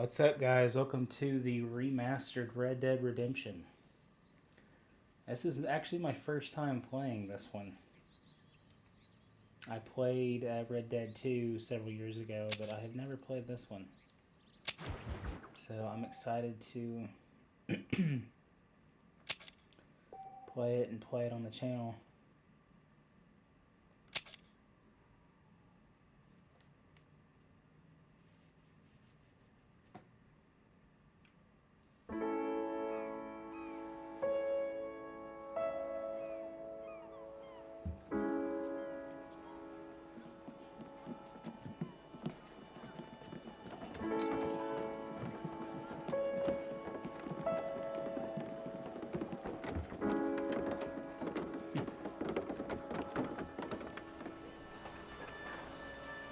What's up, guys? Welcome to the remastered Red Dead Redemption. This is actually my first time playing this one. I played Red Dead 2 several years ago, but I have never played this one. So I'm excited to play it on the channel.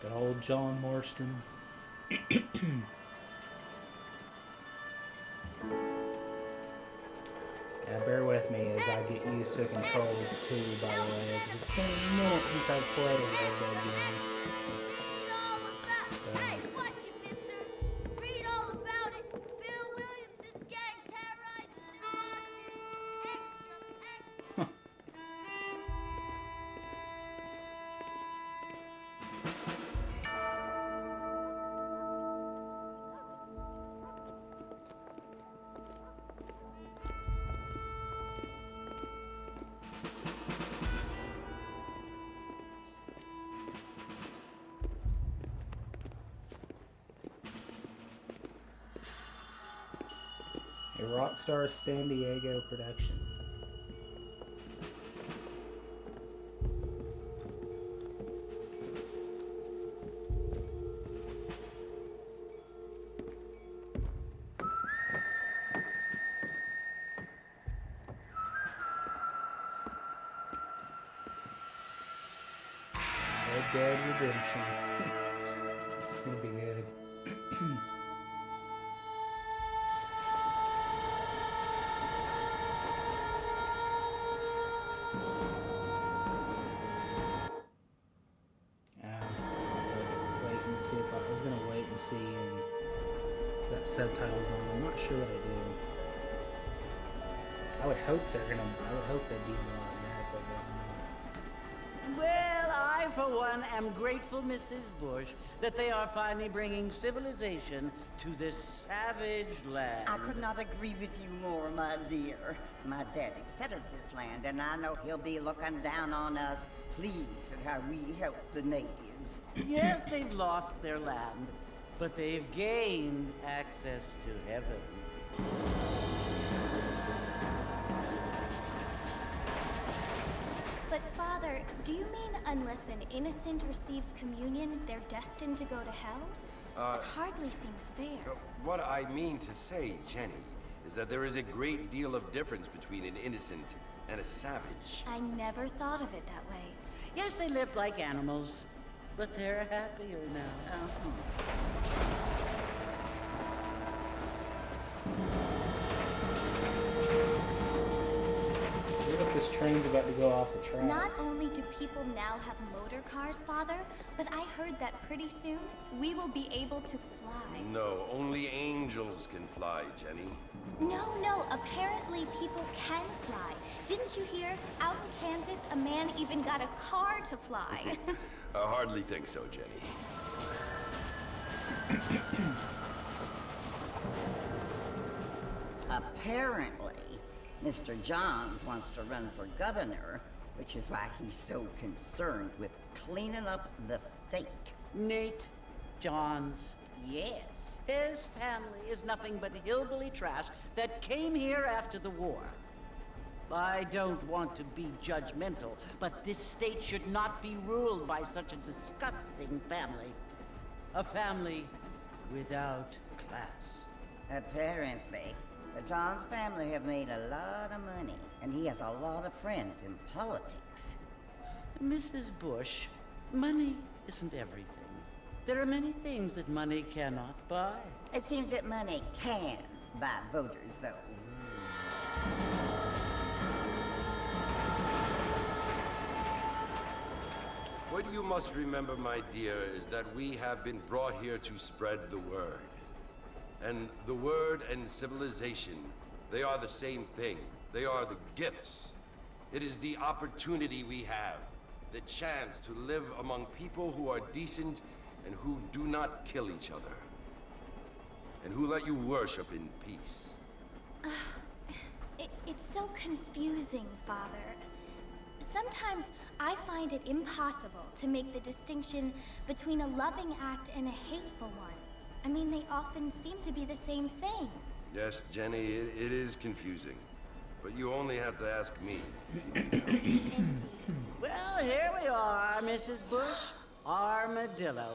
Good old John Marston. Bear with me as I get used to controls too, by the way, because it's been a minute since I've played a Red Dead game. So, Hey, watch it, mister! Read all about it! Bill Williamson's gang terrorized the a Rockstar San Diego production. Red Dead Redemption. This is gonna be good. Wait and see if I was gonna wait and see if that subtitles on. I'm not sure what I do. I would hope they're be on automatically, but Well, I, for one, am grateful, Mrs. Bush, that they are finally bringing civilization to this savage land. I could not agree with you more, my dear. My daddy settled this land, and I know he'll be looking down on us, pleased at how we help the natives. Yes, they've lost their land, but they've gained access to heaven. But, Father, do you mean unless an innocent receives communion, they're destined to go to hell? That hardly seems fair. What I mean to say, Jenny, is that there is a great deal of difference between an innocent and a savage. I never thought of it that way. Yes, they lived like animals, but they're happier now. look at this train's about to go off the tracks. Not only do people now have motor cars, Father, but I heard that pretty soon we will be able to fly. No, only angels can fly, Jenny. No, apparently people can fly. Didn't you hear? Out in Kansas, a man even got a car to fly. I hardly think so, Jenny. Apparently, Mr. Johns wants to run for governor, which is why he's so concerned with cleaning up the state. Nate Johns. Yes. His family is nothing but hillbilly trash that came here after the war. I don't want to be judgmental, but this state should not be ruled by such a disgusting family. A family without class. Apparently, the Johns family have made a lot of money, and he has a lot of friends in politics. Mrs. Bush, money isn't everything. There are many things that money cannot buy. It seems that money can buy voters, though. What you must remember, my dear, is that we have been brought here to spread the word. And the word and civilization, they are the same thing. They are the gifts. It is the opportunity we have, the chance to live among people who are decent and who do not kill each other. And who let you worship in peace. It's so confusing, Father. Sometimes I find it impossible to make the distinction between a loving act and a hateful one. I mean, they often seem to be the same thing. Yes, Jenny, it is confusing. But you only have to ask me. Indeed. Well, here we are, Mrs. Bush. Armadillo.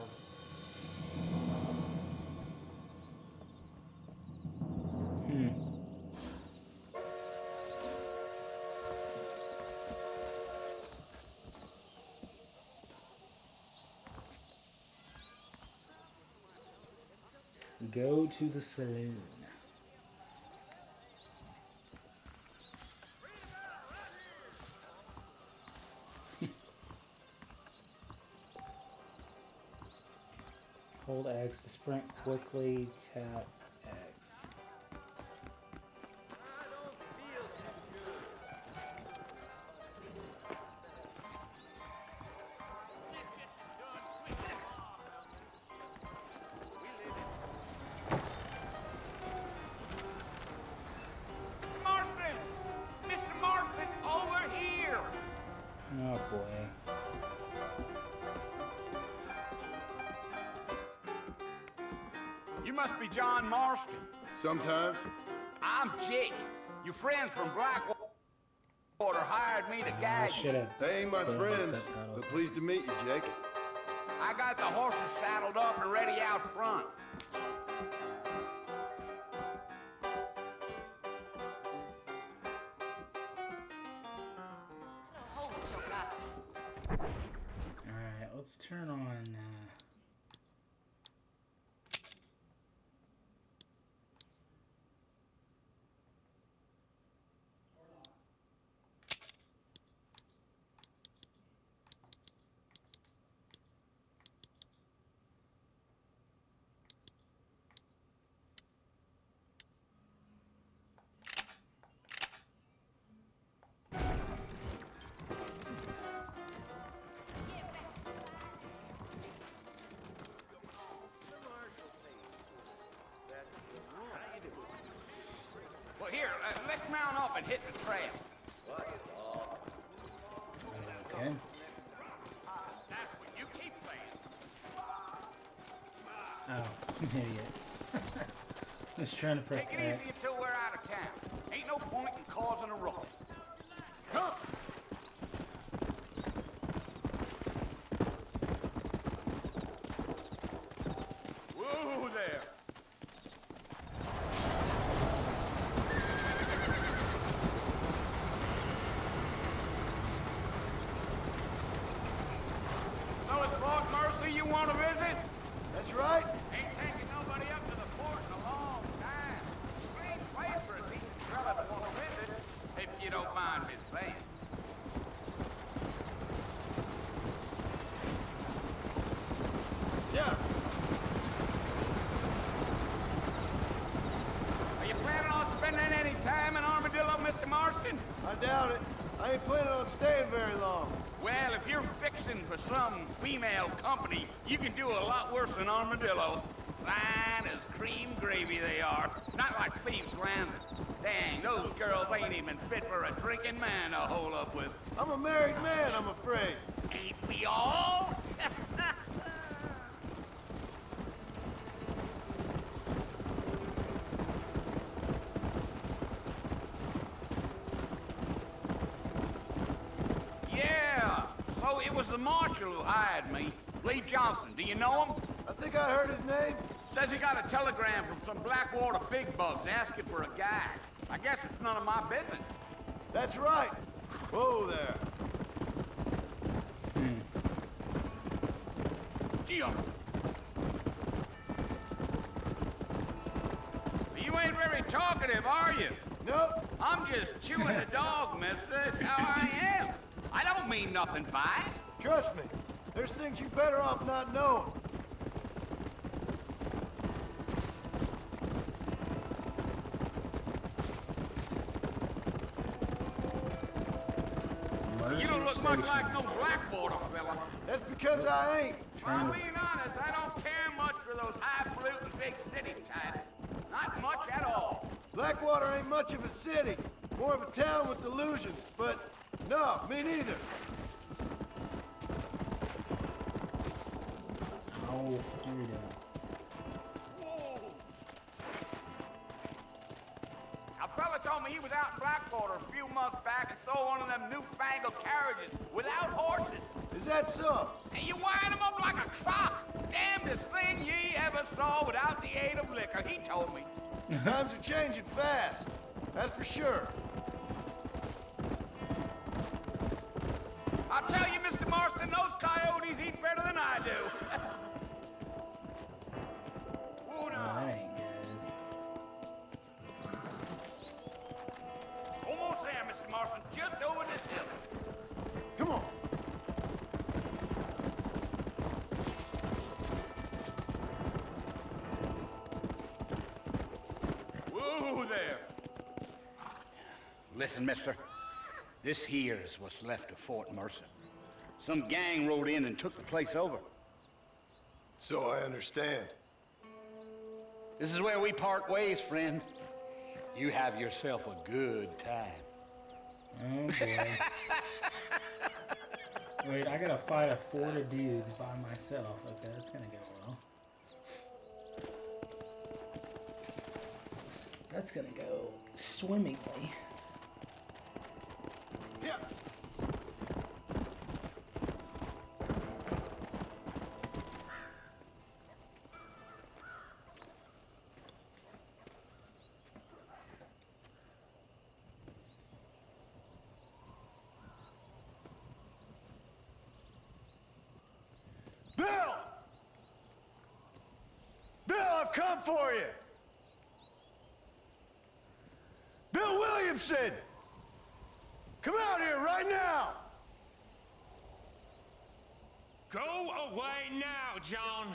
Go to the saloon. Hold X to sprint quickly, tap X. Marston! Mr. Marston, over here! Oh boy. You must be John Marston. Sometimes. I'm Jake. Your friends from Blackwater hired me to I guide should you. have. They ain't my put on friends, subtitles. but pleased to meet you, Jake. I got the horses saddled up and ready out front. Alright, let's turn on. Well, here, let's mount up and hit the trail. Okay. That's what you keep saying. Oh, idiot. Just trying to press Take it X. easy until we're out of town. Ain't no point in causing a ruckus. Come! Whoa there. So it's Fort Mercy you want to visit? That's right. Ain't taking nobody up to the fort in a long time. Great place for a decent fella to want to visit, if you don't mind me saying. Yeah. Are you planning on spending any time in Armadillo, Mr. Marston? I doubt it. I ain't planning on staying very long. Well, if you're fixing for some female company, you can do a lot worse than Armadillo. Fine as cream gravy they are. Not like Thieves Landing. Dang, those girls ain't even fit for a drinking man to hole up with. I'm a married man, I'm afraid. Ain't we all? Yeah, so it was the marshal who hired me. Lee Johnson, do you know him? I think I heard his name. Says he got a telegram from some Blackwater big bugs asking for a guy. I guess it's none of my business. That's right. Whoa there. Jim. You ain't very talkative, are you? Nope. I'm just chewing the dog, mister. That's how I am. I don't mean nothing by it. Trust me. There's things you better off not knowing. look much like no Blackwater fella. That's because I ain't. I'm being honest, I don't care much for those highfalutin big city types. Not much at all. Blackwater ain't much of a city. More of a town with illusions. But no, me neither. Oh, here we go. A fella told me he was out in Blackwater a few months back and stole one of them newfangled carriages without horses. Is that so? And you wind him up like a clock. Damnedest thing ye ever saw without the aid of liquor, he told me. Times are changing fast. That's for sure. I'll tell you, Mr. Marston, those coyotes eat better than I do. Oh, that ain't good. Almost there, Mr. Marston, just over this hill. Come on. Whoa there. Listen, mister. This here is what's left of Fort Mercer. Some gang rode in and took the place over. So I understand. This is where we part ways, friend. You have yourself a good time. Oh boy. Wait, I gotta fight a fort of dudes by myself. Okay, that's gonna go well. That's gonna go swimmingly. Yeah. Bill! Bill, I've come for you! Bill Williamson! Come out here right now! Go away now, John.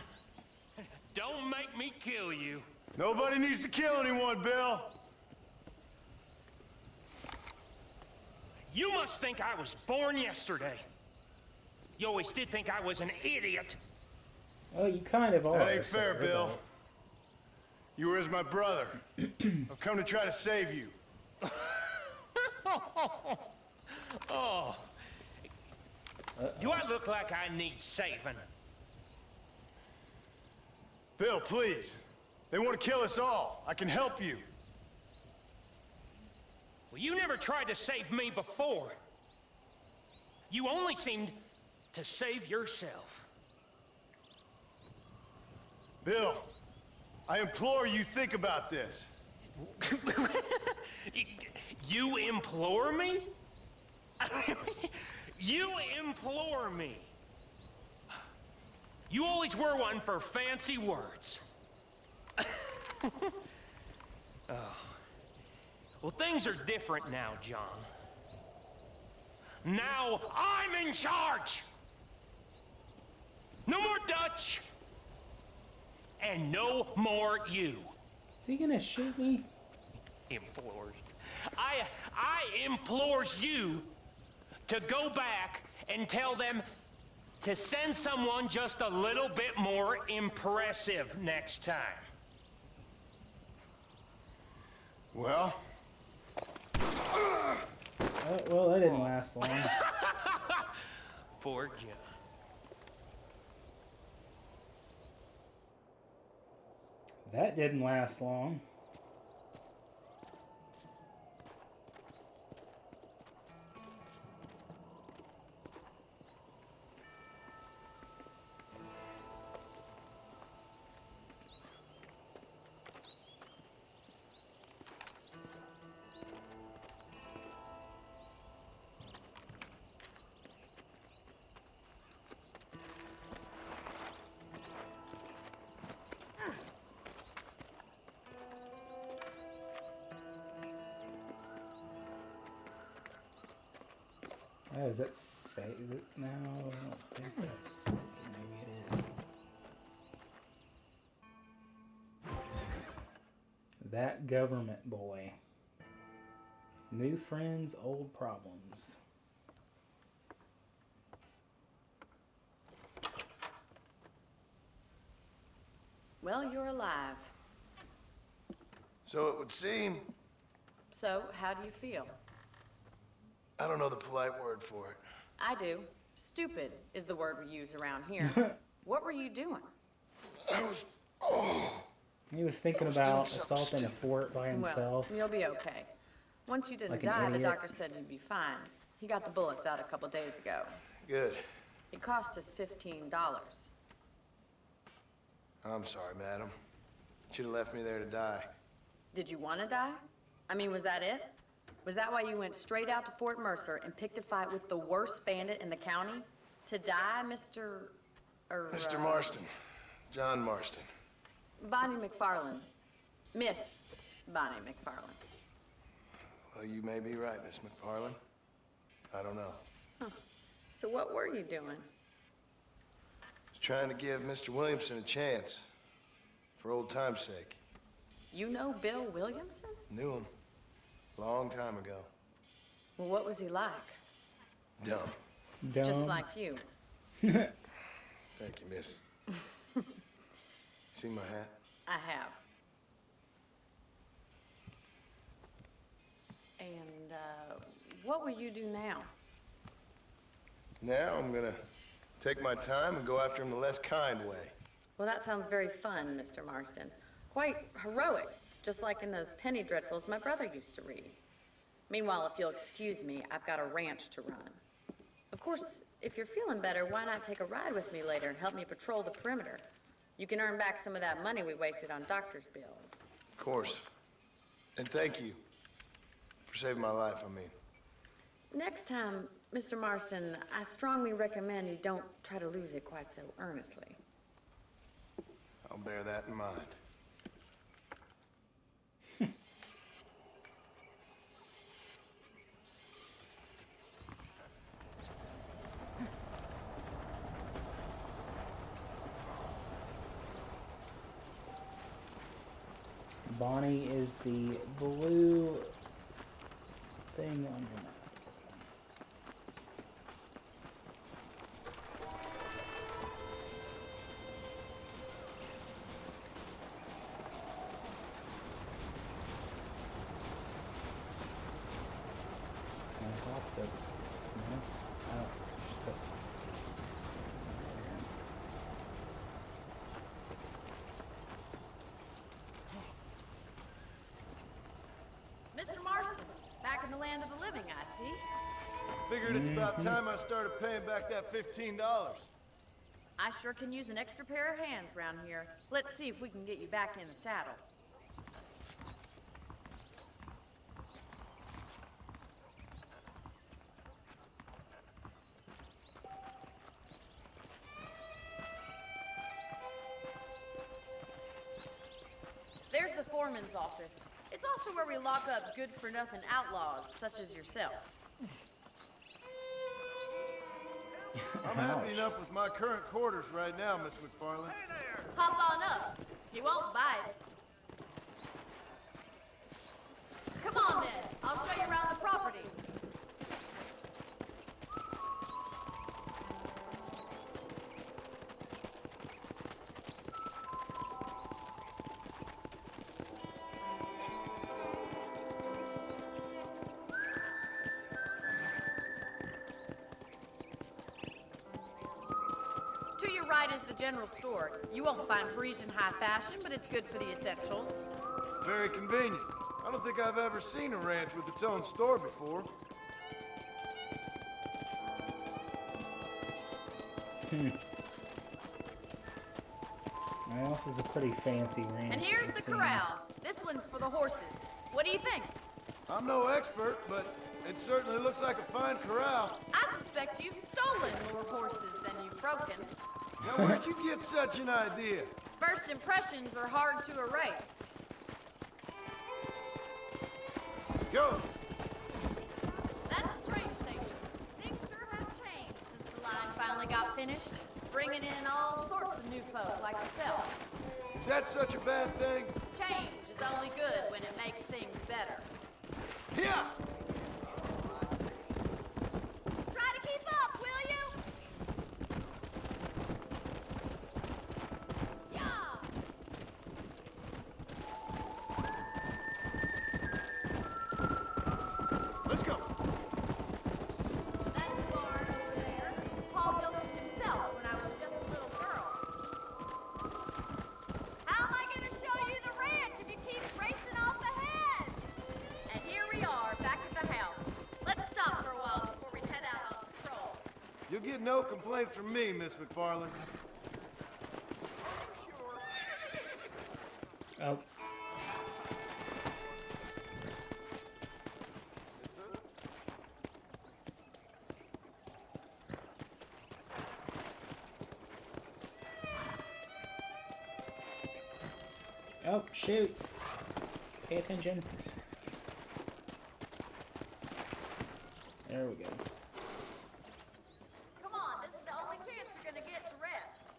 Don't make me kill you. Nobody needs to kill anyone, Bill. You must think I was born yesterday. You always did think I was an idiot. Oh, you kind of are. That ain't fair, sir, Bill. but- You were as my brother. I've come to try to save you. Oh. Do I look like I need saving? Bill, please. They want to kill us all. I can help you. Well, you never tried to save me before. You only seemed to save yourself. Bill, I implore you think about this. You implore me? You implore me. You always were one for fancy words. Oh. Well, things are different now, John. Now I'm in charge. No more Dutch. And no more you. Is he gonna shoot me? Implores. I implores you to go back and tell them to send someone just a little bit more impressive next time. Well, Well, that didn't last long. Poor John. That didn't last long. Oh, is that save it now? I don't think that's saved. Maybe it is. That government boy. New friends, old problems. Well, you're alive. So it would seem. So, how do you feel? I don't know the polite word for it. I do. Stupid is the word we use around here. What were you doing? I was. Oh. He was thinking about assaulting a fort by himself. Well, you'll be okay. Once you didn't Like an die, the idiot. doctor said you'd be fine. He got the bullets out a couple days ago. Good. It cost us $15. I'm sorry, madam. Should have left me there to die. Did you want to die? I mean, was that it? Was that why you went straight out to Fort Mercer and picked a fight with the worst bandit in the county? To die, Mr. Mr. Marston. John Marston. Bonnie McFarland. Miss Bonnie McFarland. Well, you may be right, Miss McFarland. I don't know. So what were you doing? I was trying to give Mr. Williamson a chance. For old time's sake. You know Bill Williamson? Knew him. Long time ago. Well, what was he like? Dumb. Just like you. Thank you, miss. See my hat? I have. And, what will you do now? Now I'm gonna take my time and go after him the less kind way. Well, that sounds very fun, Mr. Marston. Quite heroic, just like in those penny dreadfuls my brother used to read. Meanwhile, if you'll excuse me, I've got a ranch to run. Of course, if you're feeling better, why not take a ride with me later and help me patrol the perimeter? You can earn back some of that money we wasted on doctor's bills. Of course. And thank you for saving my life, I mean. Next time, Mr. Marston, I strongly recommend you don't try to lose it quite so earnestly. I'll bear that in mind. Bonnie is the blue thing on your map. Mr. Marston, back in the land of the living, I see. Figured it's about time I started paying back that $15. I sure can use an extra pair of hands around here. Let's see if we can get you back in the saddle. There's the foreman's office. It's also where we lock up good-for-nothing outlaws, such as yourself. I'm happy enough with my current quarters right now, Miss McFarland. Hop on up. He won't bite. Come on, then. I'll show you around the property. To your right is the general store. You won't find Parisian high fashion, but it's good for the essentials. Very convenient. I don't think I've ever seen a ranch with its own store before. Well, this is a pretty fancy ranch. And here's the corral. This one's for the horses. What do you think? I'm no expert, but it certainly looks like a fine corral. I suspect you've stolen more horses than you've broken. Now, where'd you get such an idea? First impressions are hard to erase. Go! That's the train station. Things sure have changed since the line finally got finished. Bringing in all sorts of new folk like yourself. Is that such a bad thing? Change is only good when it makes things better. Yeah! Try to keep up, will you? Yeah! no complaints from me, Miss McFarland. Oh. Oh, shoot. Pay attention. There we go. Come on, this is the only chance you're gonna get to rest.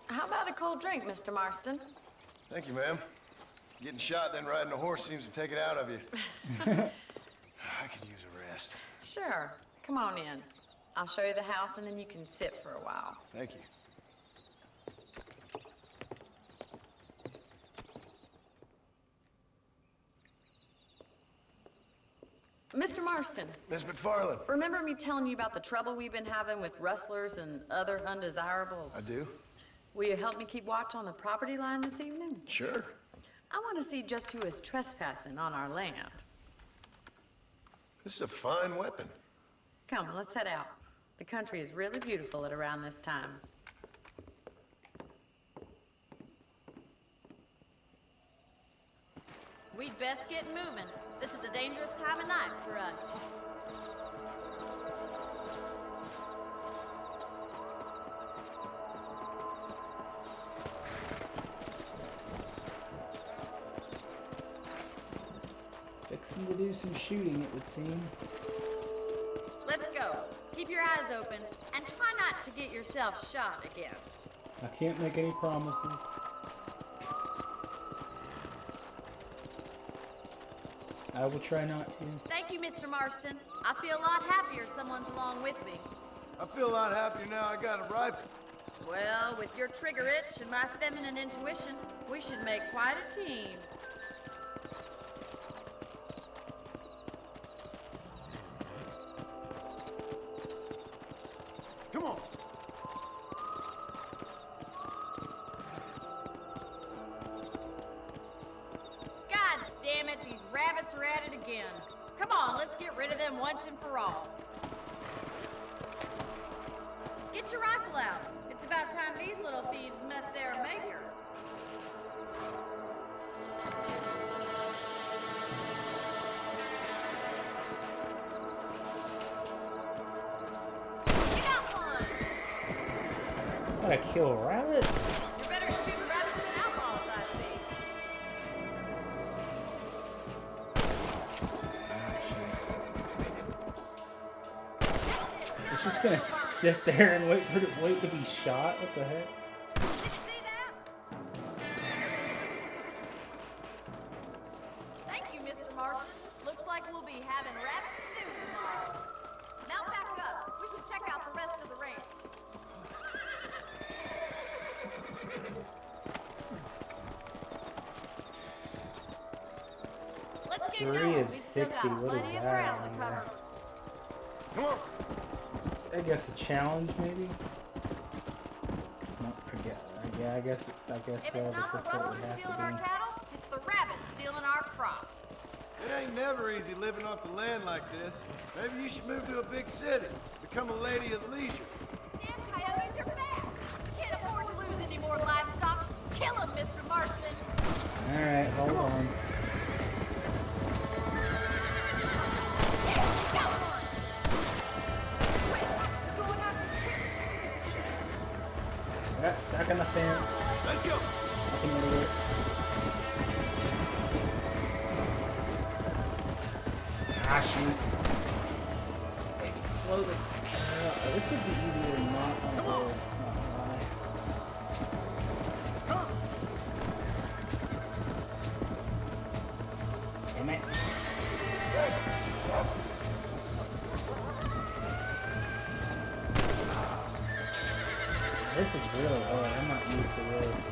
How about a cold drink, Mr. Marston? Thank you, ma'am. Getting shot, then riding a horse seems to take it out of you. I could use a rest. Sure. Come on in. I'll show you the house, and then you can sit for a while. Thank you. Mr. Marston, Miss McFarland. remember me telling you about the trouble we've been having with rustlers and other undesirables? I do? Will you help me keep watch on the property line this evening? Sure. I want to see just who is trespassing on our land. This is a fine weapon. Come, let's head out. The country is really beautiful at around this time. We'd best get moving. This is a dangerous time of night for us. Fixing to do some shooting, it would seem. Let's go. Keep your eyes open and try not to get yourself shot again. I can't make any promises. I will try not to. Thank you, Mr. Marston. I feel a lot happier someone's along with me. I feel a lot happier now I got a rifle. Well, with your trigger itch and my feminine intuition, we should make quite a team. Come on. God damn it, these rabbits are at it again. Come on, let's get rid of them once and for all. Get your rifle out. It's about time these little thieves met their maker. We got one! Gotta kill rabbits? You're better at shooting rabbits than outlaws, I see. It's just gonna sit there and wait to be shot? What the heck? Did you see that? Thank you, Mr. Marston. Looks like we'll be having rabbit stew tomorrow. Now back up. We should check out the rest of the range. Let's get 3 going. of We've still 60, got what is plenty of that ground to on cover. Come on. I guess a challenge, maybe? No, forget. Yeah, I guess If it's this not is the what rustlers we have stealing to our do. cattle, it's the rabbits stealing our crops. It ain't never easy living off the land like this. Maybe you should move to a big city. Become a lady of leisure. Damn coyotes are back! Can't afford to lose any more livestock. Kill them, Mr. Marston. Alright, hold on. Got one! Wait, they're going after I got stuck on the fence. Let's go. I can move it. Ah, shoot. Hey, slowly. This would be easier not on the horse, not gonna lie. Come on. Damn it. This is really hard. I'm not used to this.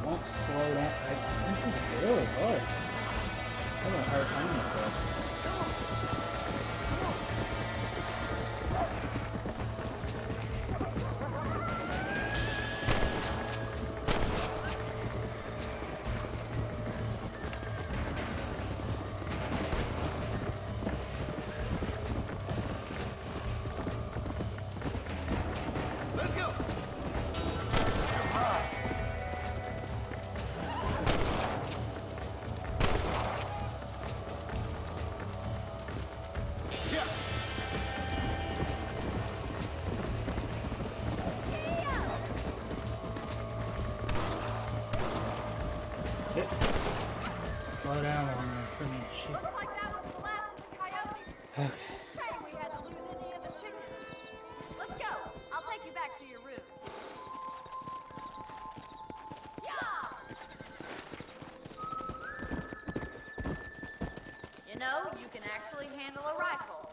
Won't slow down. This is really hard. I'm having a hard time with this. Okay. Slow down on there for me. Shit. Looks like that was the last of the coyotes. Okay. Shame we had to lose any of the chickens. Let's go. I'll take you back to your room. Yeah! You know, you can actually handle a rifle.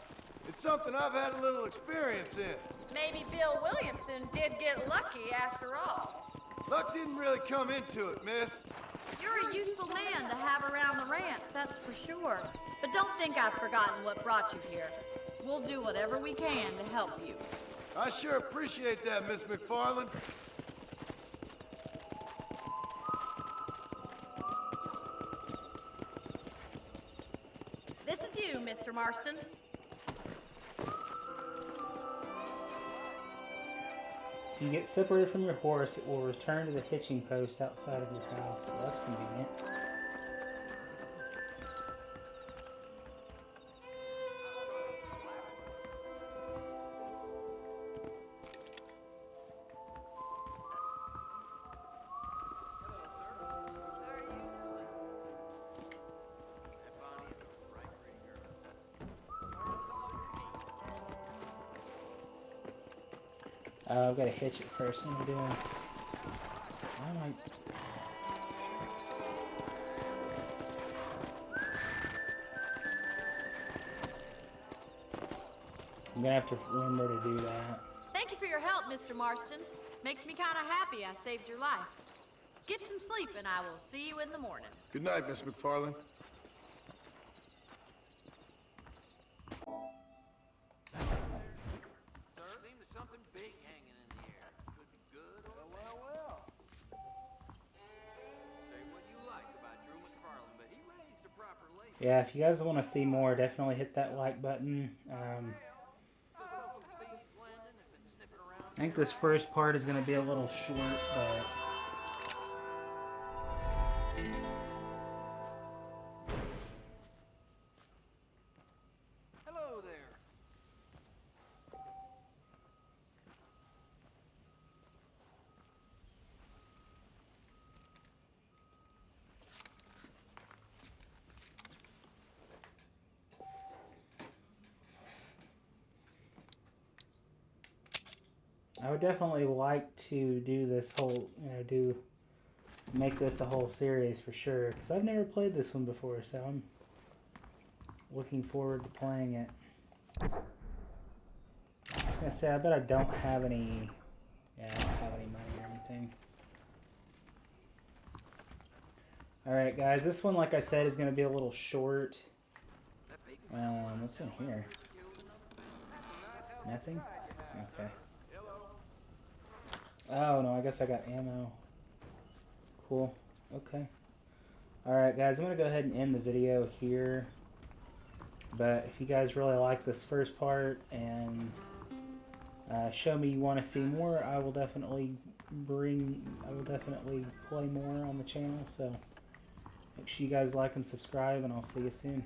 It's something I've had a little experience in. Maybe Bill Williamson did get lucky after all. Luck didn't really come into it, miss. You're a useful man to have around the ranch, that's for sure. But don't think I've forgotten what brought you here. We'll do whatever we can to help you. I sure appreciate that, Miss McFarland. This is you, Mr. Marston. If you get separated from your horse, it will return to the hitching post outside of your house. Well, that's convenient. I've got to hitch it first. What am I doing? Why am I... I'm gonna have to remember to do that. Thank you for your help, Mr. Marston. Makes me kind of happy I saved your life. Get some sleep and I will see you in the morning. Good night, Miss McFarland. Yeah, if you guys want to see more, definitely hit that like button. I think this first part is going to be a little short, but... Hello there. I would definitely like to do this whole, make this a whole series for sure, because I've never played this one before, so I'm looking forward to playing it. I was gonna say, I bet I don't have any, I don't have any money or anything. Alright guys, this one, like I said, is gonna be a little short. What's in here? Nothing? Okay. Oh, no, I guess I got ammo. Cool. Okay. Alright, guys, I'm going to go ahead and end the video here. But if you guys really like this first part and show me you want to see more, I will definitely play more on the channel. So make sure you guys like and subscribe, and I'll see you soon.